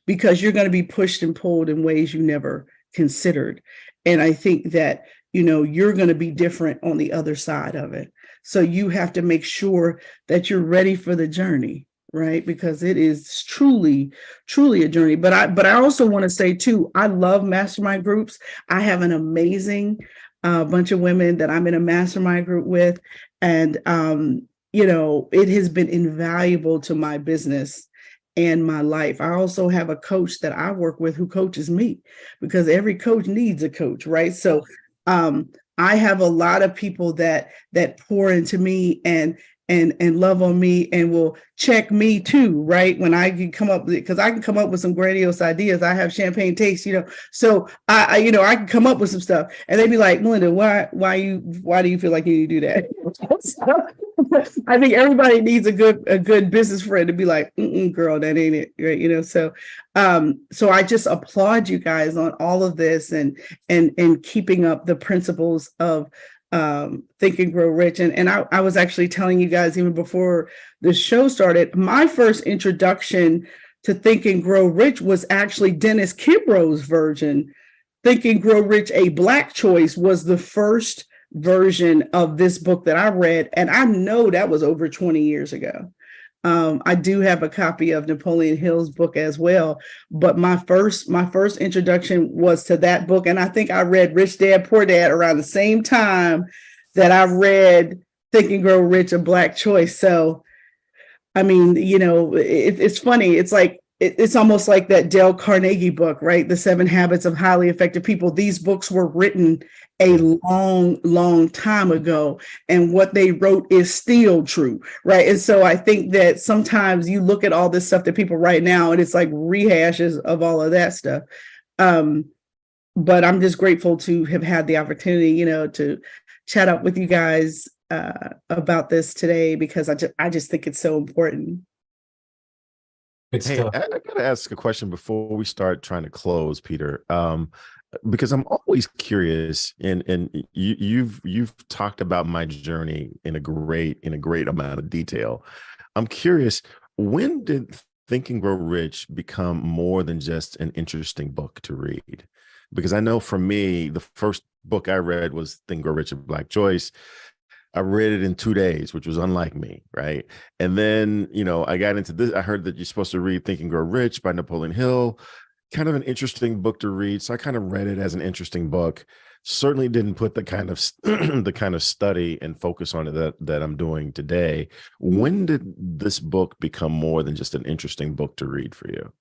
D: because you're going to be pushed and pulled in ways you never considered. And I think that, you're going to be different on the other side of it. So you have to make sure that you're ready for the journey. Right, because it is truly a journey. But I also want to say too, I love mastermind groups. I have an amazing bunch of women that I'm in a mastermind group with, and it has been invaluable to my business and my life. I also have a coach that I work with who coaches me, because every coach needs a coach, right? So I have a lot of people that pour into me and love on me and will check me too, right? When I can come up, because I can come up with some grandiose ideas. I have champagne taste, so I can come up with some stuff, and they'd be like, Melinda, why do you feel like you need to do that? I think everybody needs a good business friend to be like, girl, that ain't it, right? So I just applaud you guys on all of this and keeping up the principles of Think and Grow Rich. And I was actually telling you guys even before the show started, my first introduction to Think and Grow Rich was actually Dennis Kimbro's version. Think and Grow Rich, A Black Choice was the first version of this book that I read. And I know that was over 20 years ago. I do have a copy of Napoleon Hill's book as well, but my first introduction was to that book, and I think I read Rich Dad Poor Dad around the same time that I read Think and Grow Rich, A Black Choice. So, I mean, it's funny. It's like it's almost like that Dale Carnegie book, right? The 7 Habits of Highly Effective People. These books were written a long time ago, and what they wrote is still true, right? And so I think that sometimes you look at all this stuff that people write now, and it's like rehashes of all of that stuff. But I'm just grateful to have had the opportunity, to chat up with you guys about this today, because I just think it's so important.
B: Hey, I got to ask a question before we start trying to close, Peter, because I'm always curious, and you've talked about my journey in a great amount of detail. I'm curious, when did Think and Grow Rich become more than just an interesting book to read? Because I know for me, the first book I read was Think and Grow Rich, A Black Choice. I read it in 2 days, which was unlike me, right? And then, I got into this. I heard that you're supposed to read Think and Grow Rich by Napoleon Hill, kind of an interesting book to read. So I kind of read it as an interesting book. Certainly didn't put the kind of study and focus on it that I'm doing today. When did this book become more than just an interesting book to read for you?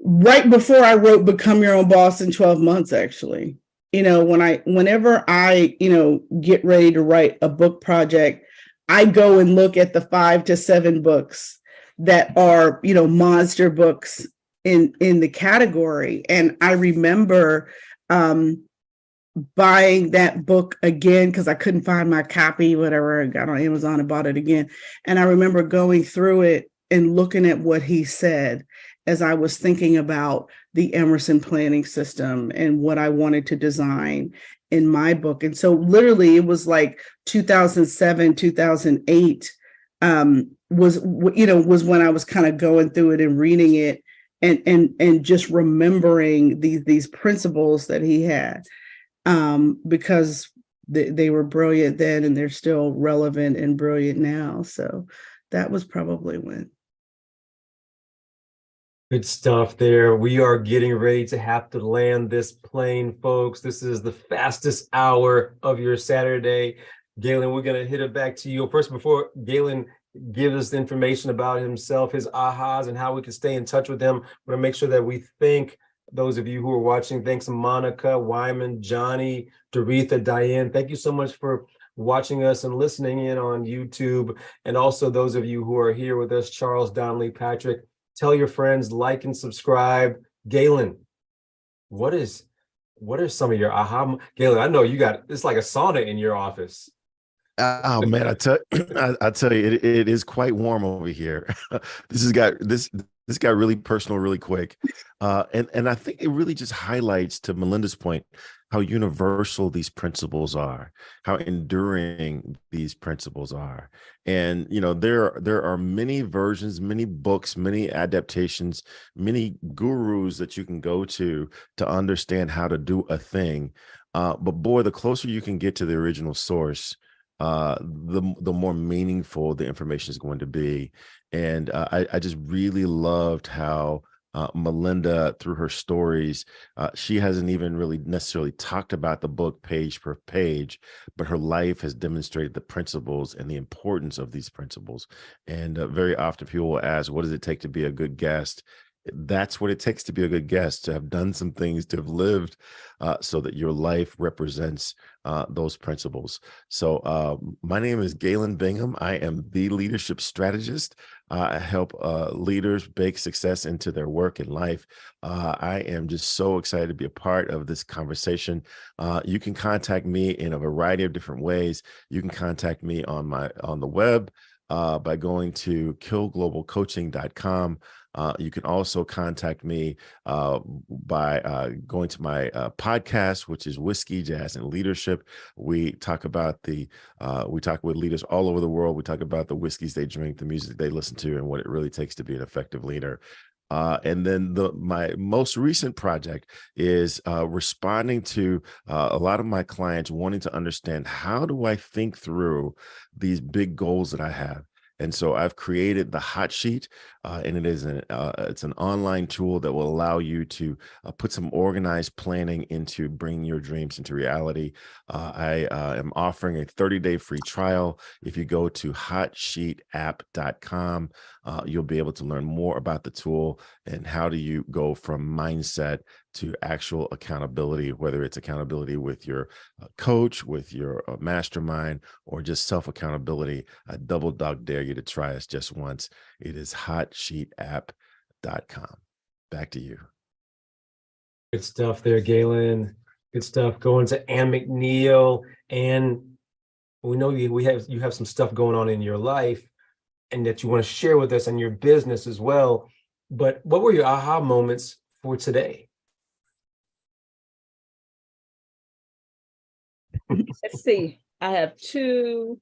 D: Right before I wrote Become Your Own Boss in 12 Months, actually. Whenever I get ready to write a book project, I go and look at the 5 to 7 books that are, monster books in the category. And I remember buying that book again because I couldn't find my copy, whatever. I got on Amazon and bought it again. And I remember going through it and looking at what he said as I was thinking about the Emerson planning system and what I wanted to design in my book. And so literally it was like 2007, 2008 was when I was kind of going through it and reading it and just remembering these principles that he had. Because they were brilliant then and they're still relevant and brilliant now. So that was probably when.
A: Good stuff there. We are getting ready to have to land this plane, folks. This is the fastest hour of your Saturday. Galen, we're going to hit it back to you. First, before Galen gives us information about himself, his ahas, and how we can stay in touch with him, we're going to make sure that we thank those of you who are watching. Thanks, Monica, Wyman, Johnny, Doretha, Diane. Thank you so much for watching us and listening in on YouTube. And also those of you who are here with us, Charles, Donnelly, Patrick. Tell your friends, like and subscribe. Galen, what are some of your aha? Galen, I know you got, it's like a sauna in your office.
B: Oh man, I tell you, it is quite warm over here. This got really personal really quick. And I think it really just highlights, to Melinda's point, how universal these principles are, how enduring these principles are. And there are many versions, many books, many adaptations, many gurus that you can go to understand how to do a thing. But boy, the closer you can get to the original source, the more meaningful the information is going to be. And I just really loved how Melinda, through her stories, she hasn't even really necessarily talked about the book page per page, but her life has demonstrated the principles and the importance of these principles. And very often people will ask, what does it take to be a good guest? That's what it takes to be a good guest, to have done some things, to have lived, so that your life represents those principles. So my name is Galen Bingham. I am the leadership strategist. I help leaders bake success into their work and life. I am just so excited to be a part of this conversation. You can contact me in a variety of different ways. You can contact me on the web by going to killglobalcoaching.com. You can also contact me by going to my podcast, which is Whiskey, Jazz, and Leadership. We talk with leaders all over the world. We talk about the whiskeys they drink, the music they listen to, and what it really takes to be an effective leader. And then my most recent project is responding to a lot of my clients wanting to understand, how do I think through these big goals that I have? And so I've created the Hot Sheet, and it's an online tool that will allow you to put some organized planning into bringing your dreams into reality. I am offering a 30-day free trial. If you go to hotsheetapp.com, you'll be able to learn more about the tool and how do you go from mindset to actual accountability, whether it's accountability with your coach, with your mastermind, or just self-accountability. I double dog dare you to try us just once. It is hotsheetapp.com. Back to you.
A: Good stuff there, Galen. Good stuff. Going to Ann McNeil. And we know you have some stuff going on in your life and that you want to share with us and your business as well. But what were your aha moments for today?
C: Let's see. I have 2,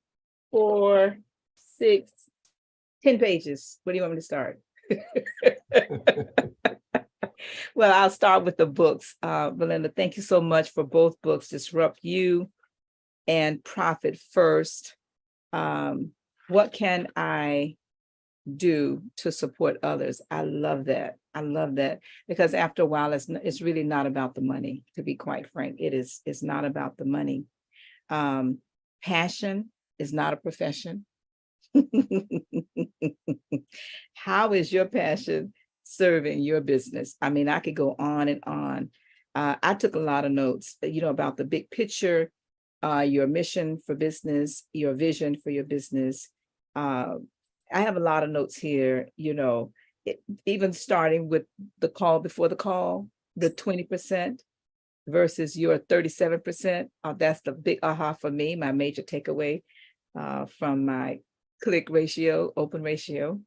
C: 4, 6, 10 pages. What do you want me to start? Well, I'll start with the books. Melinda, thank you so much for both books, Disrupt You and Profit First. What can I do to support others? I love that. I love that, because after a while, it's really not about the money, to be quite frank. It's not about the money. Passion is not a profession. How is your passion serving your business? I mean, I could go on and on. I took a lot of notes, about the big picture, your mission for business, your vision for your business. I have a lot of notes here, even starting with the call before the call, the 20% versus your 37%. That's the big aha for me, my major takeaway from my click ratio, open ratio.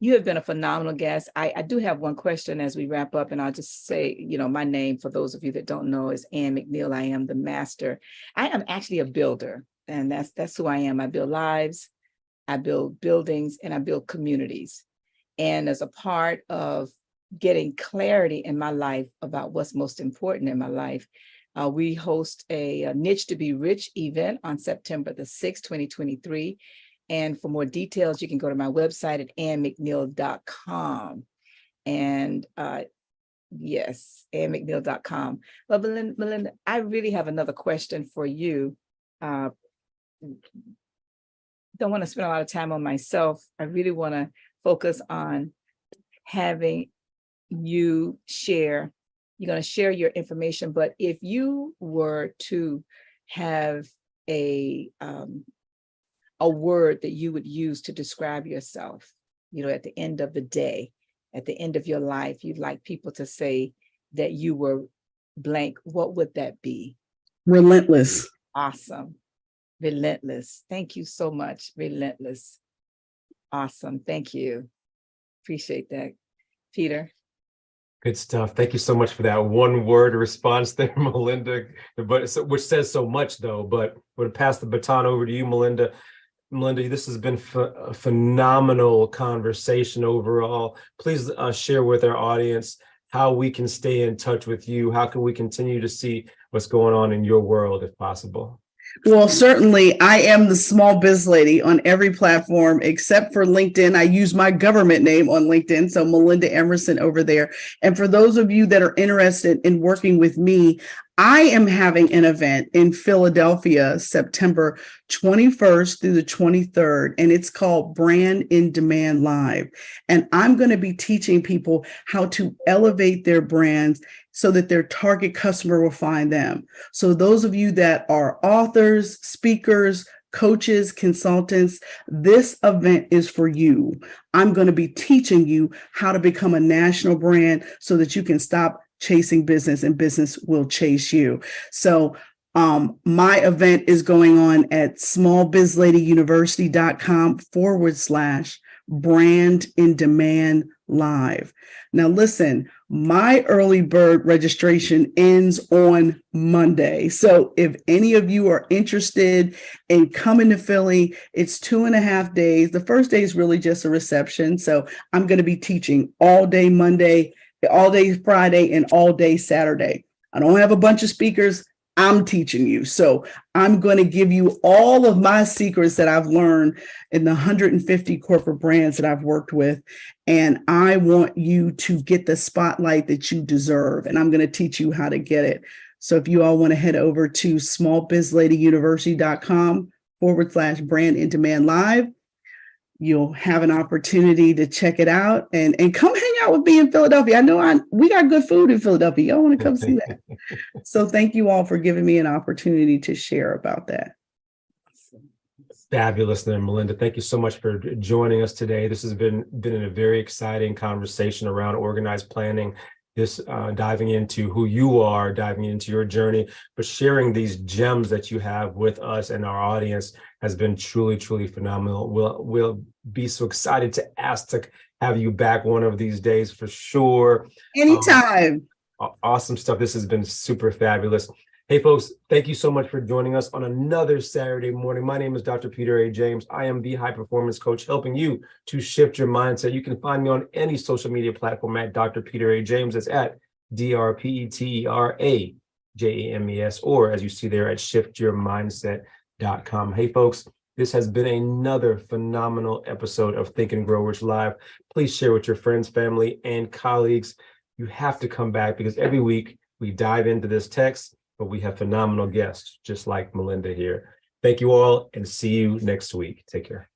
C: You have been a phenomenal guest. I do have one question as we wrap up, and I'll just say, my name, for those of you that don't know, is Ann McNeil. I am the master. I am actually a builder, and that's who I am. I build lives, I build buildings, and I build communities. And as a part of getting clarity in my life about what's most important in my life, we host a Niche to Be Rich event on September the 6th, 2023. And for more details, you can go to my website at annmcneil.com. And yes, annmcneil.com. But Melinda, I really have another question for you. Don't want to spend a lot of time on myself. I really want to focus on having you share. You're going to share your information, but if you were to have a word that you would use to describe yourself, at the end of the day, at the end of your life, you'd like people to say that you were blank, what would that be?
D: Relentless.
C: Awesome. Relentless. Thank you so much. Relentless. Awesome. Thank you. Appreciate that. Peter.
A: Good stuff. Thank you so much for that one word response there, Melinda, which says so much though, but I'm going to pass the baton over to you, Melinda. Melinda, this has been a phenomenal conversation overall. Please share with our audience how we can stay in touch with you. How can we continue to see what's going on in your world if possible?
D: Well, certainly, I am the Small Biz Lady on every platform except for LinkedIn. I use my government name on LinkedIn, so Melinda Emerson over there. And for those of you that are interested in working with me, I am having an event in Philadelphia, September 21st through the 23rd, and it's called Brand in Demand Live. And I'm going to be teaching people how to elevate their brands so that their target customer will find them. So those of you that are authors, speakers, coaches, consultants, this event is for you. I'm going to be teaching you how to become a national brand so that you can stop chasing business and business will chase you. So my event is going on at smallbizladyuniversity.com/brand in demand live. Now, listen, my early bird registration ends on Monday. So if any of you are interested in coming to Philly, it's 2.5 days. The first day is really just a reception. So I'm going to be teaching all day Monday, all day Friday, and all day Saturday. I don't have a bunch of speakers. I'm teaching you. So I'm going to give you all of my secrets that I've learned in the 150 corporate brands that I've worked with. And I want you to get the spotlight that you deserve. And I'm going to teach you how to get it. So if you all want to head over to smallbizladyuniversity.com/brand in demand live, you'll have an opportunity to check it out and come hang out with me in Philadelphia. I know we got good food in Philadelphia. Y'all want to come see that. So thank you all for giving me an opportunity to share about that.
A: Fabulous there, Melinda. Thank you so much for joining us today. This has been a very exciting conversation around organized planning. This diving into who you are, diving into your journey, but sharing these gems that you have with us and our audience has been truly, truly phenomenal. We'll be so excited to ask to have you back one of these days for sure.
D: Anytime.
A: Awesome stuff. This has been super fabulous. Hey, folks, thank you so much for joining us on another Saturday morning. My name is Dr. Peter A. James. I am the high performance coach helping you to shift your mindset. You can find me on any social media platform at Dr. Peter A. James. It's at DrPeterAJames, or as you see there at shiftyourmindset.com. Hey, folks, this has been another phenomenal episode of Think and Grow Rich Live. Please share with your friends, family, and colleagues. You have to come back because every week we dive into this text, but we have phenomenal guests just like Melinda here. Thank you all and see you next week. Take care.